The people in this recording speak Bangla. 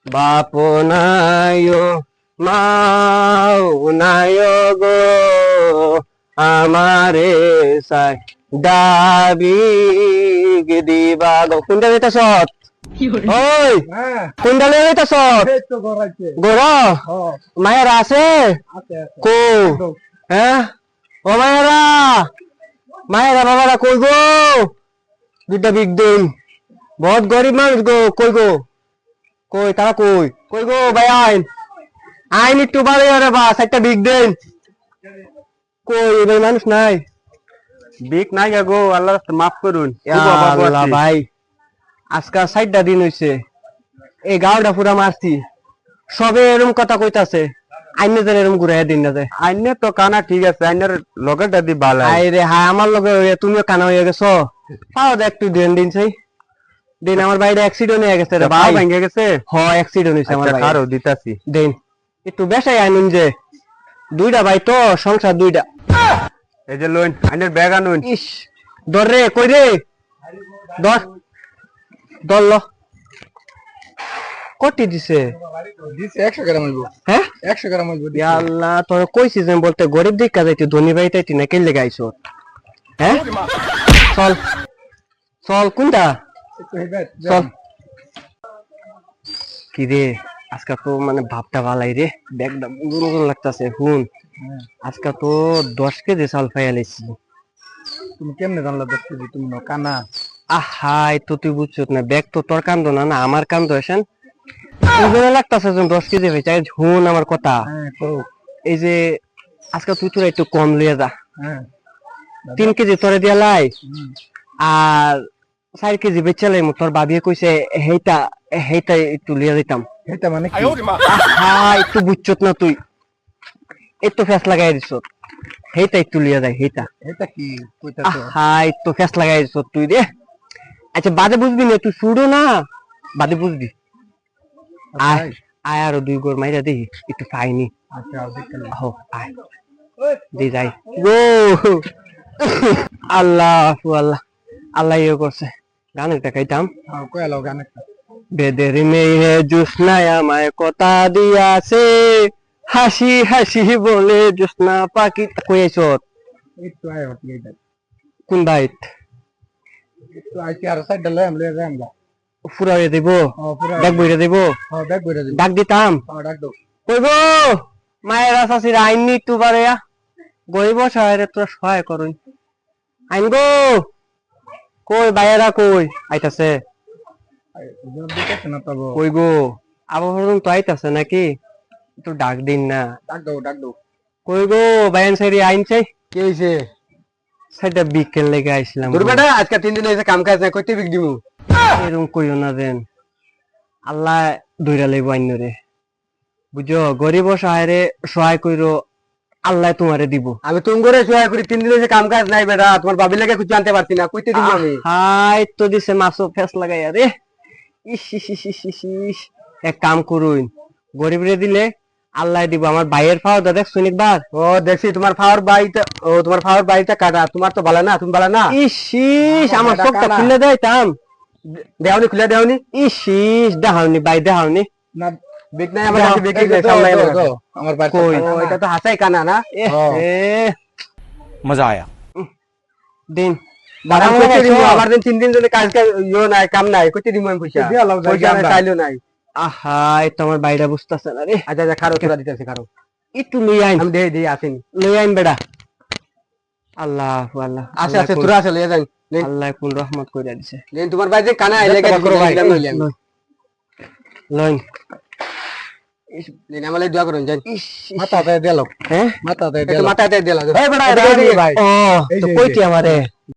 বাপ নাইও মাও নাইও গো আমারে সাই দাবি দিবা গো কোনটা এটা সৎ ওই কোনটা লেগে এটা সৎ গোরা মায়ের আছে কো হ্যাঁ ও মায়েরা মায়েরা বাবারা কই গো দুটা বিগ দিন বহুত গরিব মানুষ গো কই গো কই তারা কই কই গো ভাই আইন আইন একটু বাড়ি আরে বাস একটা বিগ দিন কই ভাই মানুষ নাই বিক নাই গো আল্লাহ মাফ করুন আল্লাহ ভাই আজকাল 60টা দিন হইছে এই গাওটা পুরা মারছি সবে এরকম কথা কইতাছে আইনে যেন এরকম ঘুরাইয়া দিন না যায় আইনে তো কানা ঠিক আছে আইনের লগেটা দি বালা আই রে হ্যাঁ আমার লগে তুমিও কানা হয়ে গেছো পাও দে একটু দিন দিন চাই দিন আমার বাইরে অ্যাক্সিডেন্ট হয়ে গেছে রে ভাই ভাই ভেঙে গেছে হ্যাঁ অ্যাক্সিডেন্ট হইছে আমার ভাই আরো দিতাছি দিন একটু বেশাই আইনুন যে দুইটা ভাই তো সংসার দুইটা এই যে লোন আইনের ব্যাগ আনুন ইস ধর রে কই রে ধর ধর ল কটি দিছে 100 গ্রাম হইব হ্যাঁ 100 গ্রাম হইব ইয়া আল্লাহ তোর কইছি যে বলতে গরিব দেখা যাইতে ধনী ভাই তাইতি না কেলে গাইছো হ্যাঁ চল চল কোনটা চল কি রে আজকে তো মানে ভাবটা ভালাই রে ব্যাগটা গুন লাগতাছে হুন আজকে তো 10 কেজি চাল পাইয়ালাইছি তুমি কেমনে জানলা 10 কেজি তুমি ন কানা আহাই তো তুই বুঝছিস না ব্যাগ তো তোর কান্দ না না আমার কান্দ এসেন ওজনে লাগতাছে যে 10 কেজি হয়ে যায় হুন আমার কথা হ্যাঁ তো এই যে আজকে তুই তোরা একটু কম লিয়ে যা হ্যাঁ 3 কেজি তোরে দিয়া লাই আর 4 কেজি বেচালাই তোর বাবিয়ে কইছে হেইটা হেইটা একটু লিয়ে দিতাম এটা মানে কি হ্যাঁ একটু বুঝছত না তুই একটু ফেস লাগাই দিছ হেইটা একটু লিয়ে যায় হেইটা এটা কি কইতাছো হ্যাঁ একটু ফেস লাগাই দিছ তুই রে আচ্ছা বাদে বুঝবি না তুই শুরু না বাদে বুঝবি আয় আয় আরো 2 গোর মাইরা দিই একটু পাইনি আচ্ছা দেখলে হো আয় দি যাই গো আল্লাহ আল্লাহ আল্লাহ ইয়ে করছে গান একটা খাইতাম হ্যাঁ কইলো গানে বেদের মেয়ে জুসনায় আমায় কথা দিয়াছে হাসি হাসি বলে জুসনা পাখি কইছ একটু আয় হট গেই কোন বাইত একটু আইছি আর সাইড ডালে আমলে যামগা ফুরাইয়া দেব হ্যাঁ পুরো ব্যাগ বইরা দেব হ্যাঁ ব্যাগ বইরা দিন ডাক দিতাম হ্যাঁ ডাক দাও কই গো মায়ের আসাসির আইন নি একটু পারে গরিব সহায়রে তোরা সহায় করুন আইন গো কই বাইরা কই আইতাছে জব দিতেছ না তবে কই গো আবহাওয়া তো আইতাছে নাকি একটু ডাক দিন না ডাক দাও কই গো বায়ান সাইরি আইন চাই কি হইছে সেটা বিকেল লেগে আইছিলাম তোর বেটা আজকে 3 দিন হইছে কাম কাজ নাই কইতে বিক দিমু এরকম কইও না দেন আল্লাহ দইরা লইব আইন রে বুঝো গরিব সহায়রে সহায় কইরো আল্লাহ তোমারে দিব আমি তুমি করে সহায় করি 3 দিন হইছে কাম কাজ নাই বেটা তোমার ভাবি লাগে কিছু জানতে পারছি না কইতে দিমু আমি হাই তো দিছে মাসো ফেস লাগাইয়া রে ইস ইস ইস ইস ইস ইস। এক কাম করুন গরিব রে দিলে আল্লাহ দিব আমার ভাইয়ের ফাওয়া দেখ শুনিক বার ও দেখছি তোমার ফাওয়ার বাড়িটা ও তোমার ফাওয়ার বাড়িটা কাটা তোমার তো ভালো না তুমি ভালো না ইস ইস আমার আমার চোখটা টাকা না। খুলে দেয়তাম দেওনি খুলে দেওনি ইস ইস দেখাওনি ভাই দেখাওনি না বিক নাই আমার কাছে বিক্রি নাই দাও, সামলাই দাও, না দাও, আমার বাড়ি কই? ও এটা তো হাসাই কানা না मजा आया দিন বাদাম কইতে দিমু আমার দিন 3 দিন যদি কাজ ইও নাই কাম নাই কইতে দিমু আমি পয়সা দিয়া লাও, পয়সা নাই আমরা। চাইলো নাই আহা এটা আমার বাইরে বুঝতেছে না রে আচ্ছা আচ্ছা খারো তোরা দিতেছি খারো একটু লই আইন আমি দেই আসেনি লই আইন বেড়া আল্লাহ আল্লাহ আছে আছে তোরা আছে লয়ে যাই নেন আল্লাহ কোন রহমত কইরা দিছে নেন তোমার ভাই যে কানা আইলে দেখতে পারো ভাই। গেছে লই নেন আমালে দোয়া করুন যাই ইস মাথাতে দিলাও হ্যাঁ মাথাতে একটু দিলাও মাথাতে দিলা এই বেড়া এদিকে, এদিকে, ভাই। ও এই তো যে, এই কইতি যে। আমারে